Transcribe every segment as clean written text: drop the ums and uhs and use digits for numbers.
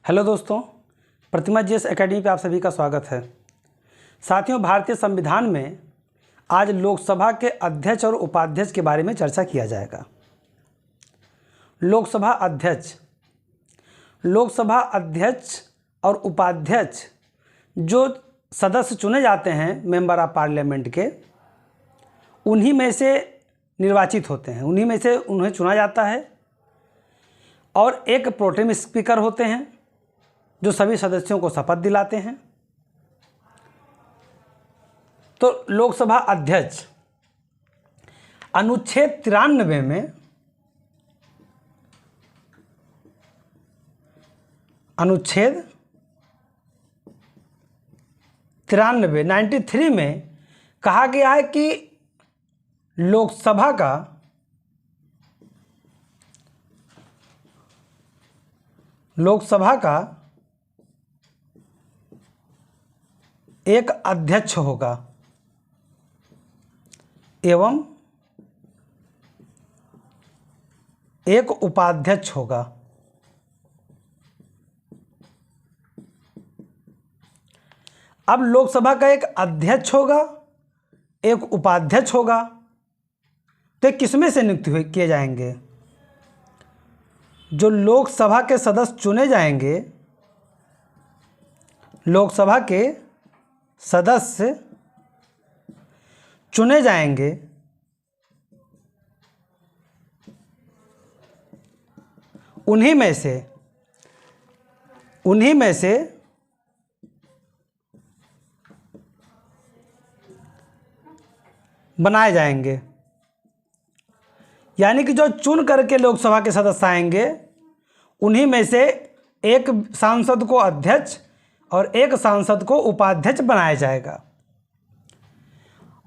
Hello दोस्तों, प्रतिमा GS academy पे आप सभी का स्वागत है। साथियों, भारतीय संविधान में आज लोकसभा के अध्यक्ष और उपाध्यक्ष के बारे में चर्चा किया जाएगा। लोकसभा अध्यक्ष और उपाध्यक्ष जो सदस्य चुने जाते हैं मेंबर ऑफ पार्लियामेंट के, उन्हीं में से निर्वाचित होते हैं, उन्हीं में से उन्हें चुना जाता है। और एक प्रोटेम स्पीकर होते हैं जो सभी सदस्यों को शपथ दिलाते हैं। तो लोकसभा अध्यक्ष अनुच्छेद 93 में अनुच्छेद 93 में कहा गया है कि लोकसभा का एक अध्यक्ष होगा एवं एक उपाध्यक्ष होगा। अब लोकसभा का एक अध्यक्ष होगा, एक उपाध्यक्ष होगा, तो किसमें से नियुक्त किए जाएंगे? जो लोकसभा के सदस्य चुने जाएंगे, लोकसभा के सदस्य चुने जाएंगे, उन्हीं में से बनाए जाएंगे। यानी कि जो चुन करके लोकसभा के सदस्य आएंगे, उन्हीं में से एक सांसद को अध्यक्ष और एक सांसद को उपाध्यक्ष बनाया जाएगा।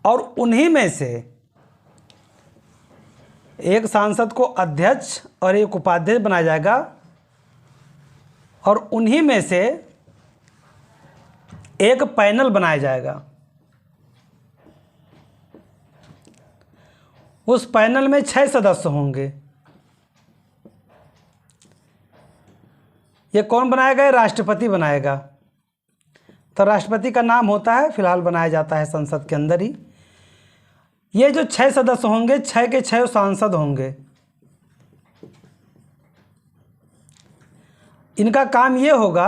और उन्हीं में से एक सांसद को अध्यक्ष और एक उपाध्यक्ष बनाया जाएगा। और उन्हीं में से एक पैनल बनाया जाएगा। उस पैनल में 6 सदस्य होंगे। ये कौन बनाएगा? राष्ट्रपति बनाएगा। तो राष्ट्रपति का नाम होता है, फिलहाल बनाया जाता है संसद के अंदर ही। ये जो 6 सदस्य होंगे, 6 के 6 सांसद होंगे। इनका काम ये होगा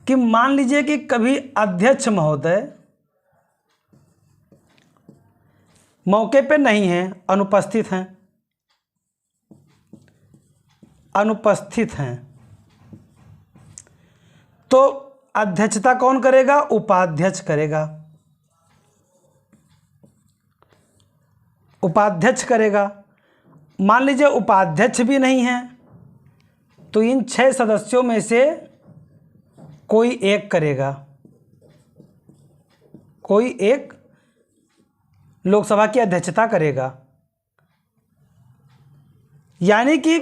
कि मान लीजिए कि कभी अध्यक्ष महोदय मौके पे नहीं हैं, अनुपस्थित हैं, तो अध्यक्षता कौन करेगा? उपाध्यक्ष करेगा। मान लीजिए उपाध्यक्ष भी नहीं है, तो इन 6 सदस्यों में से कोई एक करेगा। कोई एक लोकसभा की अध्यक्षता करेगा। यानी कि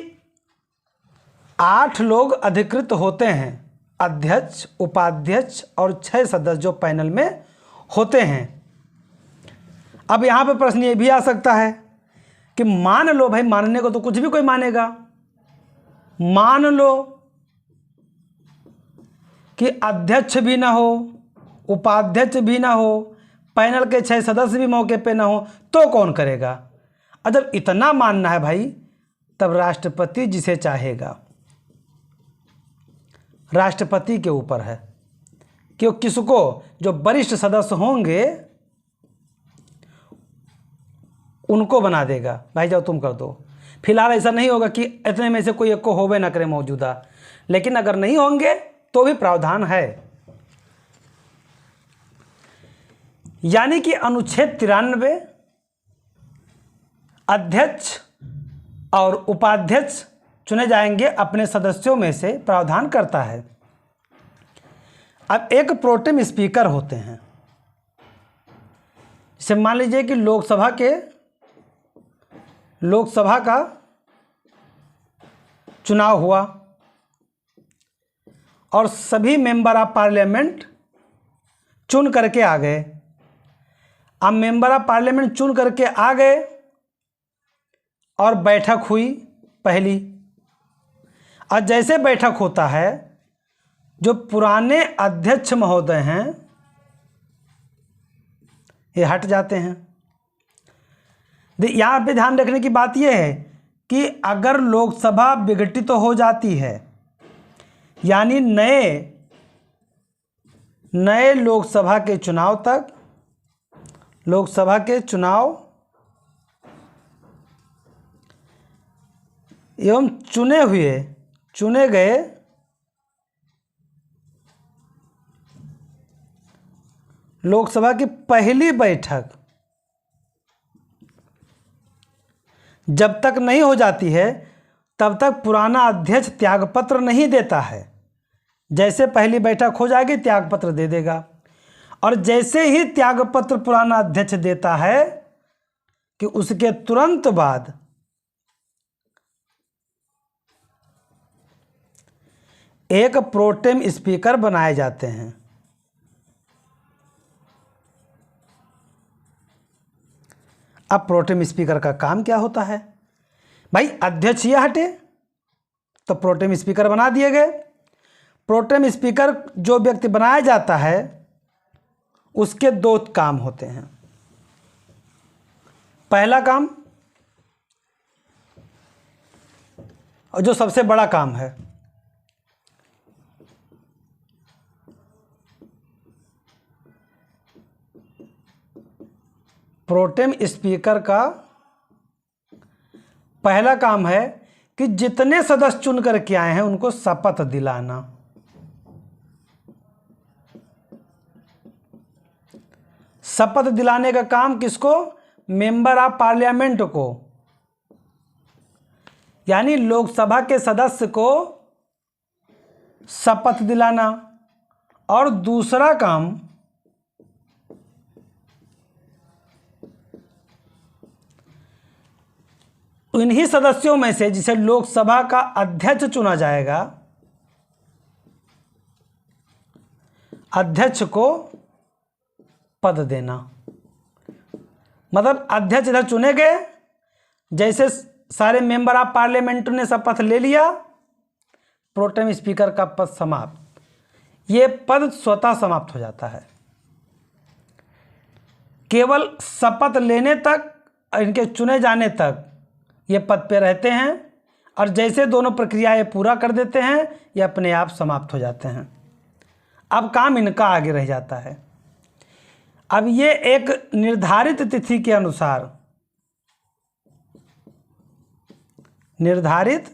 8 लोग अधिकृत होते हैं, अध्यक्ष, उपाध्यक्ष और 6 सदस्य जो पैनल में होते हैं। अब यहाँ पे प्रश्न ये भी आ सकता है कि मान लो भाई, मानने को तो कुछ भी कोई मानेगा, मान लो कि अध्यक्ष भी ना हो, उपाध्यक्ष भी ना हो, पैनल के 6 सदस्य भी मौके पे ना हो, तो कौन करेगा? और जब इतना मानना है भाई, तब राष्ट्रपति जिसे चाहेगा, राष्ट्रपति के ऊपर है कि किसको, जो वरिष्ठ सदस्य होंगे उनको बना देगा, भाई जाओ तुम कर दो। फिलहाल ऐसा नहीं होगा कि इतने में से कोई एक को होवे ना करे मौजूदा, लेकिन अगर नहीं होंगे तो भी प्रावधान है। यानी कि अनुच्छेद 93 अध्यक्ष और उपाध्यक्ष चुने जाएंगे अपने सदस्यों में से प्रावधान करता है। अब एक प्रोटेम स्पीकर होते हैं। जैसे मान लीजिए कि लोकसभा का चुनाव हुआ और सभी मेंबर ऑफ पार्लियामेंट चुन करके आ गए। अब मेंबर ऑफ पार्लियामेंट चुन करके आ गए और बैठक हुई पहली। और जैसे बैठक होता है जो पुराने अध्यक्ष महोदय हैं ये हट जाते हैं। यहाँ पे ध्यान रखने की बात यह है कि अगर लोकसभा विघटित हो जाती है, यानी नए लोकसभा के चुनाव तक, लोकसभा के चुनाव एवं चुने गए लोकसभा की पहली बैठक जब तक नहीं हो जाती है तब तक पुराना अध्यक्ष त्यागपत्र नहीं देता है। जैसे पहली बैठक हो जाएगी त्यागपत्र दे देगा, और जैसे ही त्यागपत्र पुराना अध्यक्ष देता है कि उसके तुरंत बाद एक प्रोटेम स्पीकर बनाए जाते हैं। अब प्रोटेम स्पीकर का काम क्या होता है? भाई अध्यक्ष ये हटे तो प्रोटेम स्पीकर बना दिए गए। प्रोटेम स्पीकर जो व्यक्ति बनाया जाता है उसके दो काम होते हैं। पहला काम, और जो सबसे बड़ा काम है, प्रोटेम स्पीकर का पहला काम है कि जितने सदस्य चुन करके आए हैं उनको शपथ दिलाना। शपथ दिलाने का काम किसको? मेंबर ऑफ पार्लियामेंट को, यानी लोकसभा के सदस्य को शपथ दिलाना। और दूसरा काम इन्हीं सदस्यों में से जिसे लोकसभा का अध्यक्ष चुना जाएगा, अध्यक्ष को पद देना। मतलब अध्यक्ष इधर चुने गए, जैसे सारे मेंबर ऑफ पार्लियामेंट ने शपथ ले लिया, प्रोटेम स्पीकर का पद समाप्त। ये पद स्वतः समाप्त हो जाता है। केवल शपथ लेने तक, इनके चुने जाने तक ये पद पे रहते हैं, और जैसे दोनों प्रक्रियाएं पूरा कर देते हैं ये अपने आप समाप्त हो जाते हैं। अब काम इनका आगे रह जाता है। अब ये एक निर्धारित तिथि के अनुसार, निर्धारित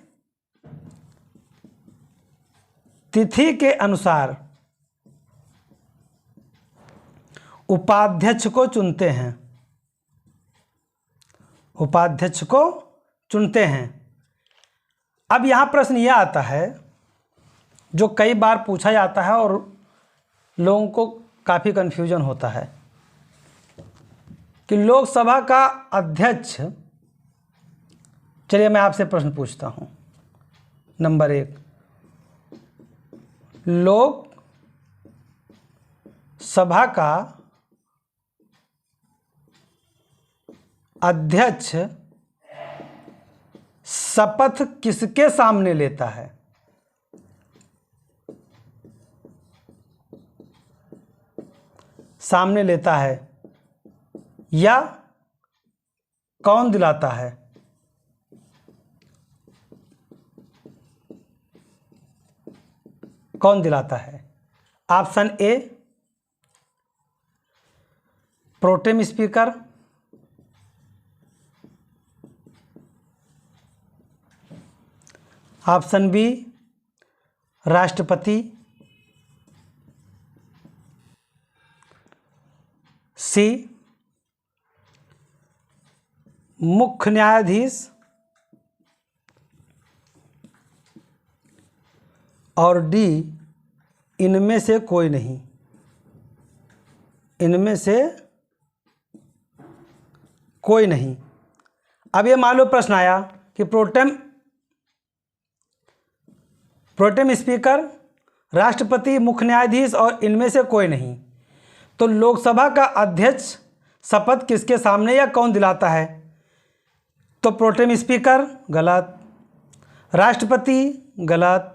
तिथि के अनुसार उपाध्यक्ष को चुनते हैं, उपाध्यक्ष को चुनते हैं। अब यहाँ प्रश्न यह आता है जो कई बार पूछा जाता है और लोगों को काफ़ी कन्फ्यूजन होता है कि लोकसभा का अध्यक्ष, चलिए मैं आपसे प्रश्न पूछता हूँ। नंबर 1, लोकसभा का अध्यक्ष शपथ किसके सामने लेता है? सामने लेता है या कौन दिलाता है? कौन दिलाता है? Option A pro tem speaker, option B राष्ट्रपति, सी मुख्य न्यायाधीश, और डी इनमें से कोई नहीं। इनमें से कोई नहीं। अब ये मान लो प्रश्न आया कि प्रोटेम स्पीकर, राष्ट्रपति, मुख्य न्यायाधीश और इनमें से कोई नहीं, तो लोकसभा का अध्यक्ष शपथ किसके सामने या कौन दिलाता है? तो प्रोटेम स्पीकर गलत, राष्ट्रपति गलत,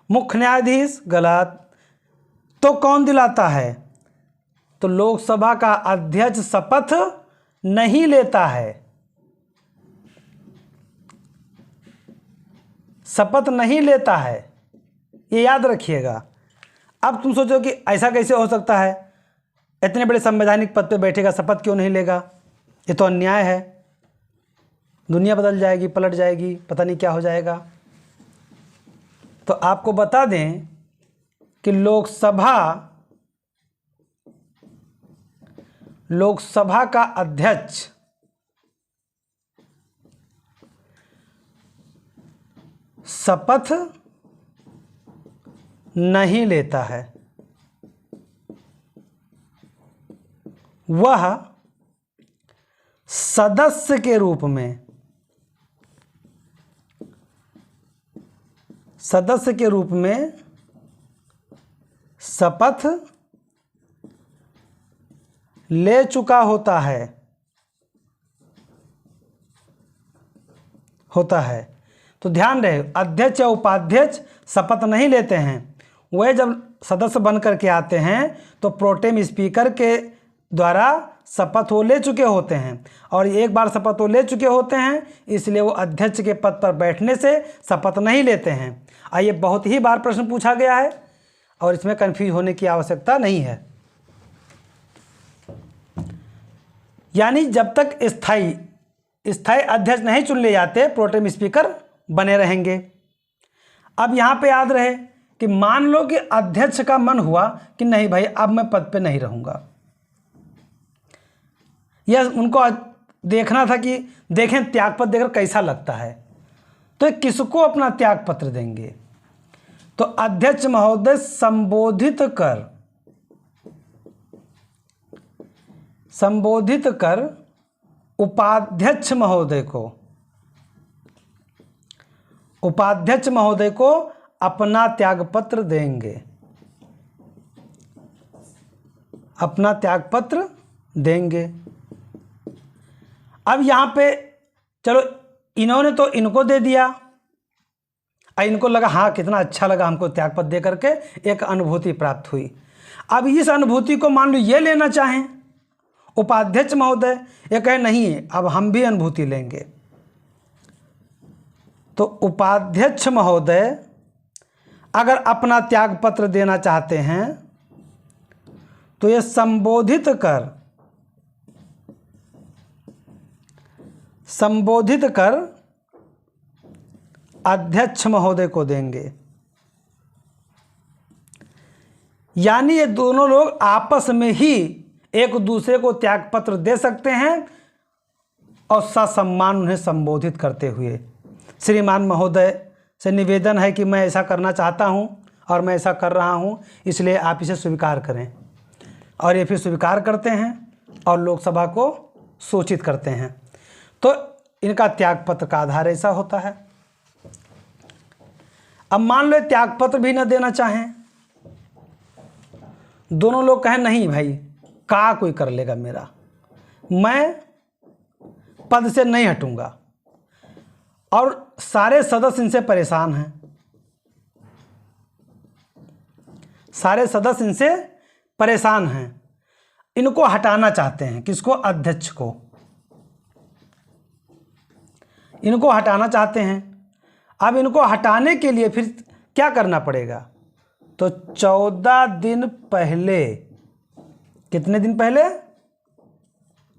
मुख्य न्यायाधीश गलत, तो कौन दिलाता है? तो लोकसभा का अध्यक्ष शपथ नहीं लेता है, शपथ नहीं लेता है, ये याद रखिएगा। अब तुम सोचो कि ऐसा कैसे हो सकता है, इतने बड़े संवैधानिक पद पे बैठेगा, शपथ क्यों नहीं लेगा? ये तो अन्याय है, दुनिया बदल जाएगी, पलट जाएगी, पता नहीं क्या हो जाएगा। तो आपको बता दें कि लोकसभा का अध्यक्ष शपथ नहीं लेता है, वह सदस्य के रूप में शपथ ले चुका होता है तो ध्यान रहे, अध्यक्ष या उपाध्यक्ष शपथ नहीं लेते हैं। वह जब सदस्य बन करके आते हैं तो प्रोटेम स्पीकर के द्वारा शपथ वो ले चुके होते हैं, और एक बार शपथ वो ले चुके होते हैं, इसलिए वो अध्यक्ष के पद पर बैठने से शपथ नहीं लेते हैं। ये बहुत ही बार प्रश्न पूछा गया है और इसमें कन्फ्यूज होने की आवश्यकता नहीं है। यानी जब तक स्थायी अध्यक्ष नहीं चुन ले जाते, प्रोटेम स्पीकर बने रहेंगे। अब यहाँ पे याद रहे कि मान लो कि अध्यक्ष का मन हुआ कि नहीं भाई, अब मैं पद पे नहीं रहूँगा, यह उनको देखना था कि देखें त्यागपत्र देकर कैसा लगता है, तो किसको अपना त्यागपत्र देंगे? तो अध्यक्ष महोदय संबोधित कर उपाध्यक्ष महोदय को अपना त्यागपत्र देंगे। अब यहाँ पे चलो, इन्होंने तो इनको दे दिया, इनको लगा हाँ कितना अच्छा लगा हमको त्यागपत्र दे करके, एक अनुभूति प्राप्त हुई। अब इस अनुभूति को मान लो ये लेना चाहें उपाध्यक्ष महोदय, ये कहे नहीं अब हम भी अनुभूति लेंगे, तो उपाध्यक्ष महोदय अगर अपना त्यागपत्र देना चाहते हैं तो ये संबोधित कर अध्यक्ष महोदय को देंगे। यानी ये दोनों लोग आपस में ही एक दूसरे को त्यागपत्र दे सकते हैं और ससम्मान उन्हें संबोधित करते हुए, श्रीमान महोदय से निवेदन है कि मैं ऐसा करना चाहता हूं और मैं ऐसा कर रहा हूं, इसलिए आप इसे स्वीकार करें। और ये फिर स्वीकार करते हैं और लोकसभा को सूचित करते हैं। तो इनका त्यागपत्र का आधार ऐसा होता है। अब मान लो त्यागपत्र भी न देना चाहें, दोनों लोग कहें नहीं भाई का कोई कर लेगा मेरा, मैं पद से नहीं हटूंगा, और सारे सदस्य इनसे परेशान हैं, इनको हटाना चाहते हैं। किसको? अध्यक्ष को। इनको हटाना चाहते हैं। अब इनको हटाने के लिए फिर क्या करना पड़ेगा? तो 14 दिन पहले, कितने दिन पहले?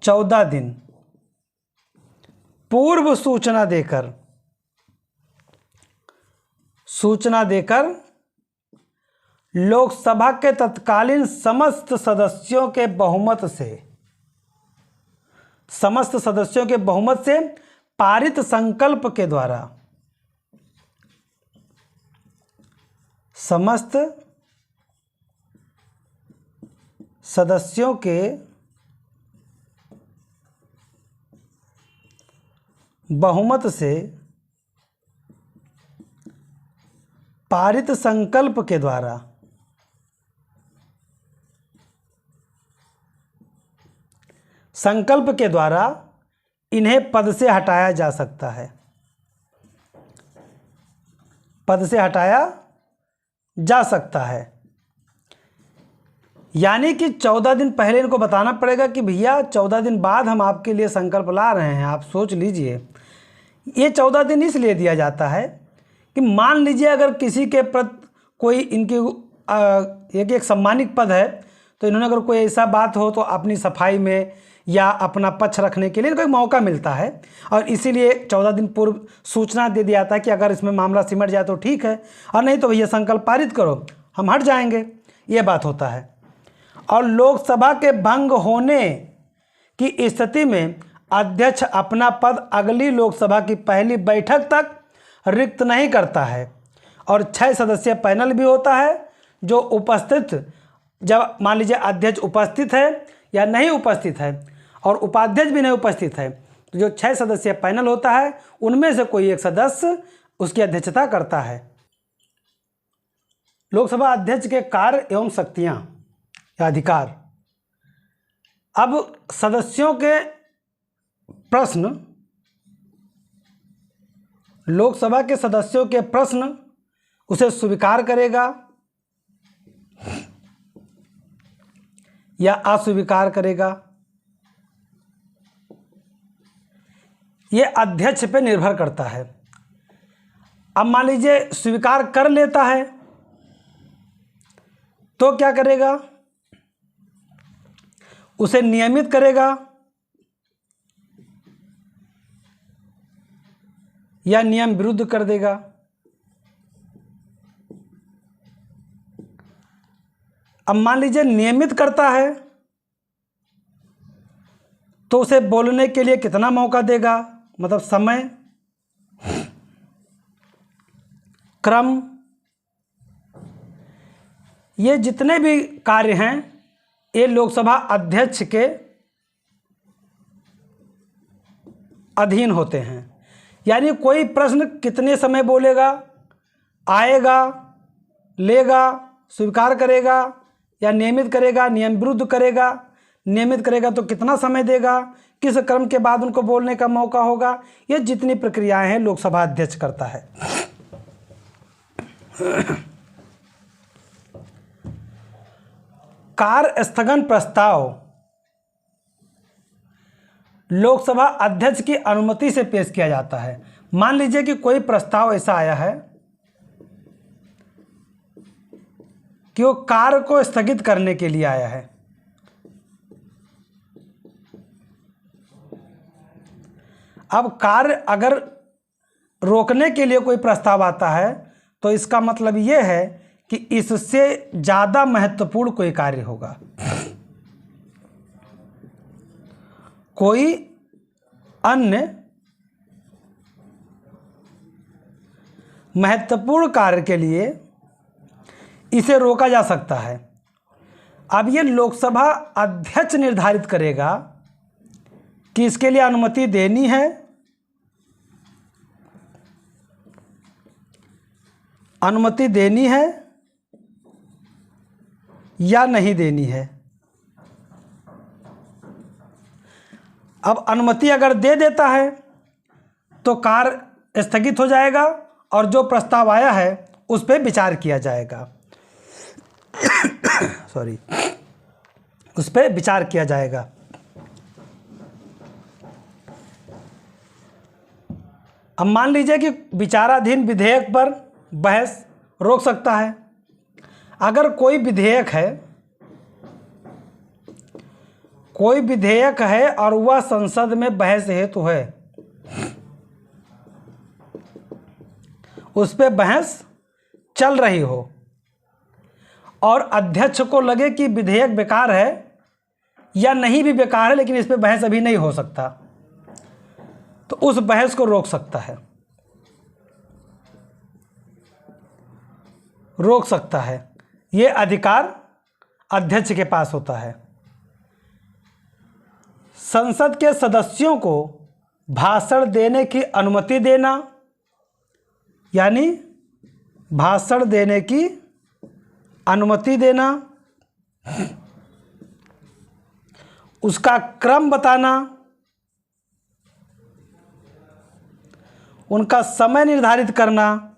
14 दिन पूर्व सूचना देकर लोकसभा के तत्कालीन समस्त सदस्यों के बहुमत से पारित संकल्प के द्वारा समस्त सदस्यों के बहुमत से पारित संकल्प के द्वारा इन्हें पद से हटाया जा सकता है। यानी कि 14 दिन पहले इनको बताना पड़ेगा कि भैया 14 दिन बाद हम आपके लिए संकल्प ला रहे हैं, आप सोच लीजिए। ये 14 दिन इसलिए दिया जाता है कि मान लीजिए अगर किसी के प्रति कोई इनकी एक सम्मानित पद है, तो इन्होंने अगर कोई ऐसा बात हो तो अपनी सफाई में या अपना पक्ष रखने के लिए इनको एक मौका मिलता है, और इसीलिए 14 दिन पूर्व सूचना दे दिया जाता है कि अगर इसमें मामला सिमट जाए तो ठीक है, और नहीं तो भैया संकल्प पारित करो, हम हट जाएंगे, ये बात होता है। और लोकसभा के भंग होने की स्थिति में अध्यक्ष अपना पद अगली लोकसभा की पहली बैठक तक रिक्त नहीं करता है, और 6 सदस्यीय पैनल भी होता है जो उपस्थित, जब मान लीजिए अध्यक्ष उपस्थित है या नहीं उपस्थित है और उपाध्यक्ष भी नहीं उपस्थित है, तो जो 6 सदस्यीय पैनल होता है उनमें से कोई एक सदस्य उसकी अध्यक्षता करता है। लोकसभा अध्यक्ष के कार्य एवं शक्तियां या अधिकार। अब सदस्यों के प्रश्न, लोकसभा के सदस्यों के प्रश्न उसे स्वीकार करेगा या अस्वीकार करेगा, यह अध्यक्ष पे निर्भर करता है। अब मान लीजिए स्वीकार कर लेता है तो क्या करेगा, उसे नियमित करेगा या नियम विरुद्ध कर देगा। अब मान लीजिए नियमित करता है तो उसे बोलने के लिए कितना मौका देगा, मतलब समय, क्रम, ये जितने भी कार्य हैं ये लोकसभा अध्यक्ष के अधीन होते हैं। यानी कोई प्रश्न कितने समय बोलेगा, आएगा, लेगा, स्वीकार करेगा या नियमित करेगा, नियम विरुद्ध करेगा, नियमित करेगा तो कितना समय देगा, किस क्रम के बाद उनको बोलने का मौका होगा, ये जितनी प्रक्रियाएं हैं लोकसभा अध्यक्ष करता है। कार्य स्थगन प्रस्ताव लोकसभा अध्यक्ष की अनुमति से पेश किया जाता है। मान लीजिए कि कोई प्रस्ताव ऐसा आया है कि वो कार्य को स्थगित करने के लिए आया है। अब कार्य अगर रोकने के लिए कोई प्रस्ताव आता है तो इसका मतलब ये है कि इससे ज़्यादा महत्वपूर्ण कोई कार्य होगा, कोई अन्य महत्वपूर्ण कार्य के लिए इसे रोका जा सकता है। अब ये लोकसभा अध्यक्ष निर्धारित करेगा कि इसके लिए अनुमति देनी है, अनुमति देनी है या नहीं देनी है। अब अनुमति अगर दे देता है तो कार्य स्थगित हो जाएगा और जो प्रस्ताव आया है उस पर विचार किया जाएगा। सॉरी, उस पर विचार किया जाएगा। अब मान लीजिए कि विचाराधीन विधेयक पर बहस रोक सकता है। अगर कोई विधेयक है और वह संसद में बहस हेतु है, उस पर बहस चल रही हो और अध्यक्ष को लगे कि विधेयक बेकार है या नहीं भी बेकार है लेकिन इस पर बहस अभी नहीं हो सकता, तो उस बहस को रोक सकता है, रोक सकता है। ये अधिकार अध्यक्ष के पास होता है। संसद के सदस्यों को भाषण देने की अनुमति देना, यानी भाषण देने की अनुमति देना, उसका क्रम बताना, उनका समय निर्धारित करना,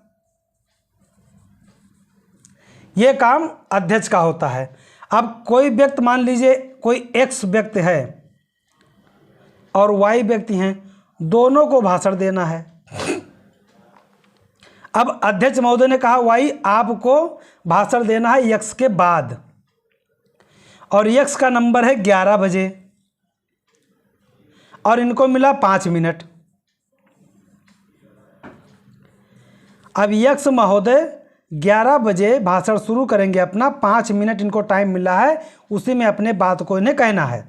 यह काम अध्यक्ष का होता है। अब कोई व्यक्ति, मान लीजिए कोई एक्स व्यक्ति है और वाई व्यक्ति हैं, दोनों को भाषण देना है। अब अध्यक्ष महोदय ने कहा वाई आपको भाषण देना है यक्स के बाद, और यक्स का नंबर है 11 बजे और इनको मिला 5 मिनट। अब यक्स महोदय 11 बजे भाषण शुरू करेंगे अपना, 5 मिनट इनको टाइम मिला है, उसी में अपने बात को इन्हें कहना है।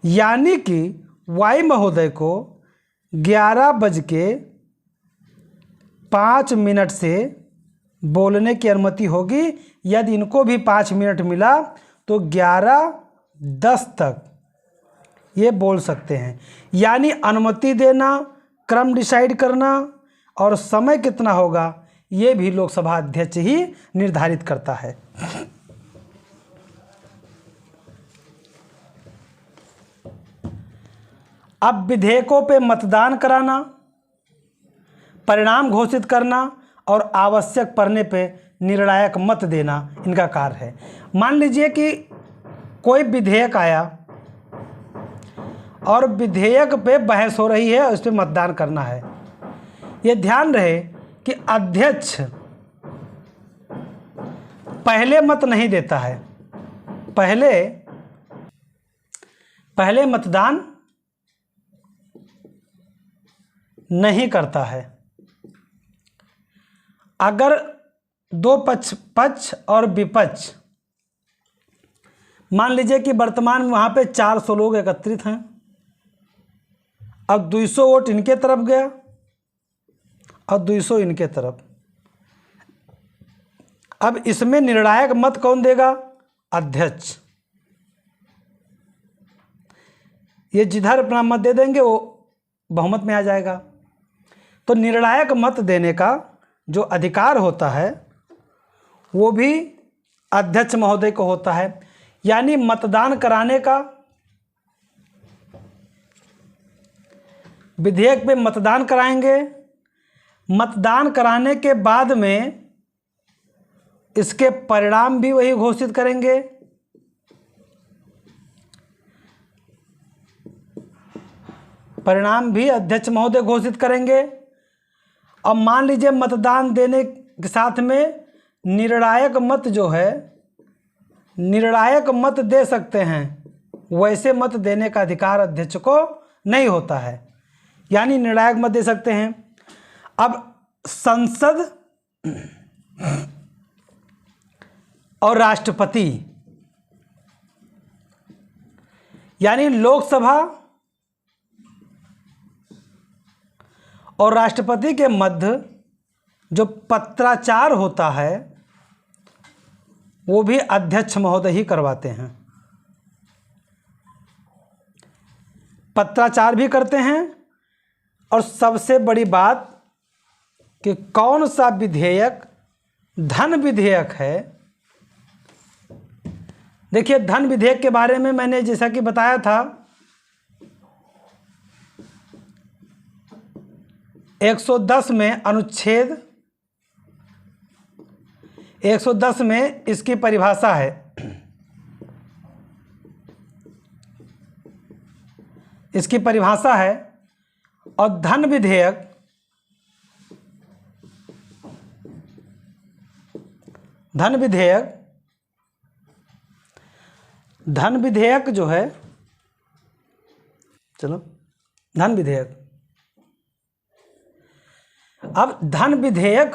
यानी कि वाई महोदय को 11:05 से बोलने की अनुमति होगी। यदि इनको भी 5 मिनट मिला तो 11:10 तक ये बोल सकते हैं। यानी अनुमति देना, क्रम डिसाइड करना और समय कितना होगा ये भी लोकसभा अध्यक्ष ही निर्धारित करता है। अब विधेयकों पे मतदान कराना, परिणाम घोषित करना और आवश्यक पड़ने पे निर्णायक मत देना इनका कार्य है। मान लीजिए कि कोई विधेयक आया और विधेयक पे बहस हो रही है और इस पर मतदान करना है। ये ध्यान रहे कि अध्यक्ष पहले मत नहीं देता है, पहले मतदान नहीं करता है। अगर दो पक्ष और विपक्ष, मान लीजिए कि वर्तमान में वहाँ पे 400 लोग एकत्रित हैं, अब 200 वोट इनके तरफ गया और 200 इनके तरफ। अब इसमें निर्णायक मत कौन देगा? अध्यक्ष। ये जिधर अपना मत दे देंगे वो बहुमत में आ जाएगा। तो निर्णायक मत देने का जो अधिकार होता है वो भी अध्यक्ष महोदय को होता है। यानी मतदान कराने का, विधेयक पे मतदान कराएंगे, मतदान कराने के बाद में इसके परिणाम भी वही घोषित करेंगे। परिणाम भी अध्यक्ष महोदय घोषित करेंगे। अब मान लीजिए मतदान देने के साथ में निर्णायक मत जो है, निर्णायक मत दे सकते हैं, वैसे मत देने का अधिकार अध्यक्ष को नहीं होता है। यानी निर्णायक मत दे सकते हैं। अब संसद और राष्ट्रपति, यानी लोकसभा और राष्ट्रपति के मध्य जो पत्राचार होता है वो भी अध्यक्ष महोदय ही करवाते हैं। पत्राचार भी करते हैं। और सबसे बड़ी बात कि कौन सा विधेयक धन विधेयक है। देखिए, धन विधेयक के बारे में मैंने जैसा कि बताया था, 110 में अनुच्छेद 110 में इसकी परिभाषा है। इसकी परिभाषा है। और धन विधेयक जो है, चलो धन विधेयक, अब धन विधेयक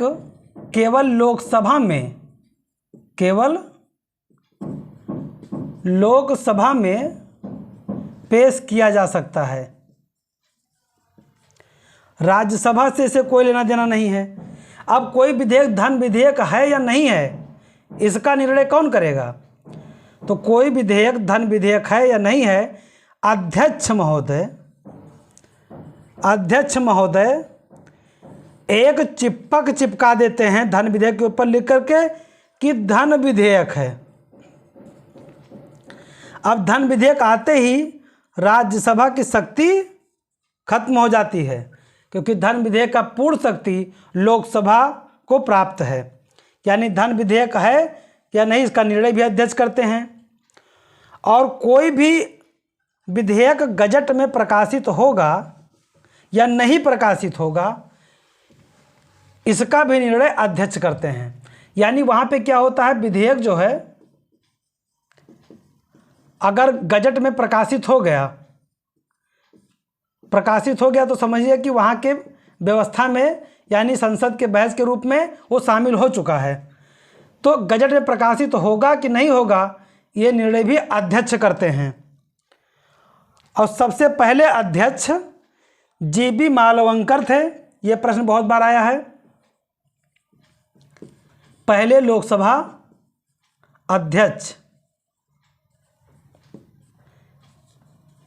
केवल लोकसभा में पेश किया जा सकता है। राज्यसभा से इसे कोई लेना देना नहीं है। अब कोई विधेयक धन विधेयक है या नहीं है, इसका निर्णय कौन करेगा? तो कोई विधेयक धन विधेयक है या नहीं है, अध्यक्ष महोदय एक चिपक चिपका देते हैं धन विधेयक के ऊपर लिख करके कि धन विधेयक है। अब धन विधेयक आते ही राज्यसभा की शक्ति खत्म हो जाती है, क्योंकि धन विधेयक का पूर्ण शक्ति लोकसभा को प्राप्त है। यानी धन विधेयक है या नहीं, इसका निर्णय भी अध्यक्ष करते हैं। और कोई भी विधेयक गजट में प्रकाशित होगा या नहीं प्रकाशित होगा, इसका भी निर्णय अध्यक्ष करते हैं। यानी वहाँ पे क्या होता है, विधेयक जो है अगर गजट में प्रकाशित हो गया तो समझिए कि वहाँ के व्यवस्था में यानी संसद के बहस के रूप में वो शामिल हो चुका है। तो गजट में प्रकाशित होगा कि नहीं होगा, ये निर्णय भी अध्यक्ष करते हैं। और सबसे पहले अध्यक्ष जीबी मालवंकर थे। ये प्रश्न बहुत बार आया है। पहले लोकसभा अध्यक्ष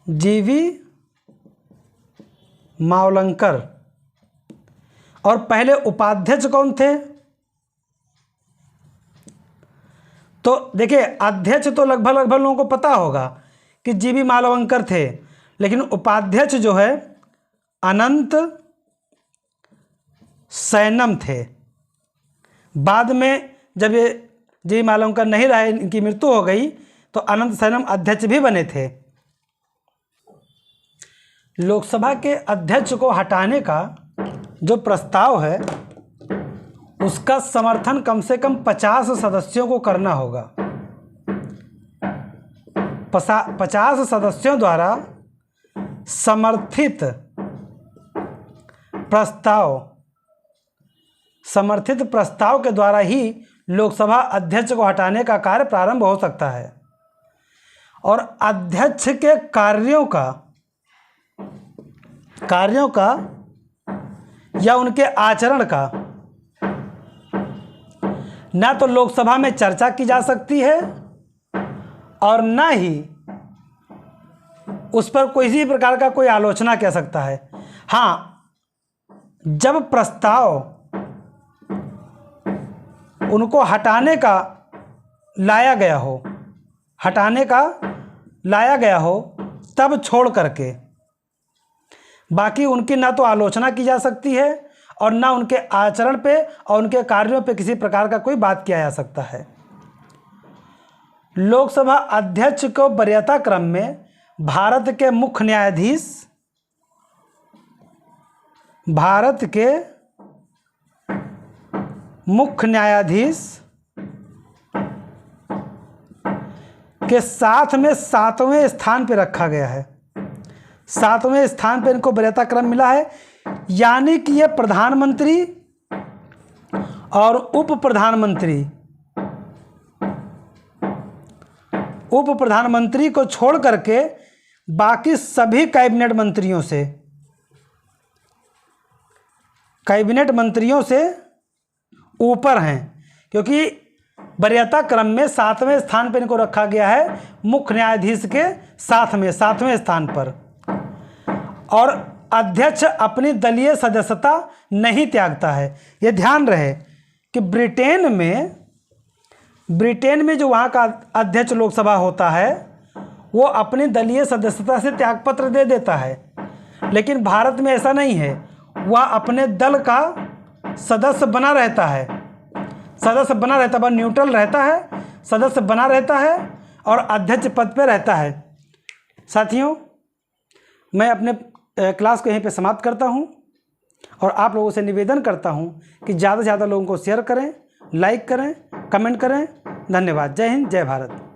जीबी मावलंकर। और पहले उपाध्यक्ष कौन थे? तो देखिए, अध्यक्ष तो लगभग लोगों को पता होगा कि जीबी मालवंकर थे, लेकिन उपाध्यक्ष जो है अनंत सैनम थे। बाद में जब ये जीबी मालवंकर नहीं रहे, इनकी मृत्यु हो गई, तो अनंत सैनम अध्यक्ष भी बने थे। लोकसभा के अध्यक्ष को हटाने का जो प्रस्ताव है उसका समर्थन कम से कम 50 सदस्यों को करना होगा। 50 सदस्यों द्वारा समर्थित प्रस्ताव के द्वारा ही लोकसभा अध्यक्ष को हटाने का कार्य प्रारंभ हो सकता है। और अध्यक्ष के कार्यों का या उनके आचरण का ना तो लोकसभा में चर्चा की जा सकती है और ना ही उस पर किसी प्रकार का कोई आलोचना किया सकता है। हाँ, जब प्रस्ताव उनको हटाने का लाया गया हो तब छोड़ करके, बाकी उनकी ना तो आलोचना की जा सकती है और ना उनके आचरण पे और उनके कार्यों पे किसी प्रकार का कोई बात किया जा सकता है। लोकसभा अध्यक्ष को वरीयता क्रम में भारत के मुख्य न्यायाधीश के साथ में 7वें स्थान पर रखा गया है। 7वें स्थान पर इनको वरीयता क्रम मिला है। यानी कि ये प्रधानमंत्री और उप प्रधानमंत्री को छोड़ करके बाकी सभी कैबिनेट मंत्रियों से ऊपर हैं, क्योंकि वरीयता क्रम में 7वें स्थान पर इनको रखा गया है, मुख्य न्यायाधीश के 7वें स्थान पर। और अध्यक्ष अपनी दलीय सदस्यता नहीं त्यागता है। ये ध्यान रहे कि ब्रिटेन में जो वहाँ का अध्यक्ष लोकसभा होता है वो अपनी दलीय सदस्यता से त्यागपत्र दे देता है, लेकिन भारत में ऐसा नहीं है। वह अपने दल का सदस्य बना रहता है, वह न्यूट्रल रहता है, सदस्य बना रहता है और अध्यक्ष पद पर रहता है। साथियों, मैं अपने क्लास को यहीं पे समाप्त करता हूं और आप लोगों से निवेदन करता हूं कि ज़्यादा से ज़्यादा लोगों को शेयर करें, लाइक करें, कमेंट करें। धन्यवाद। जय हिंद, जय भारत।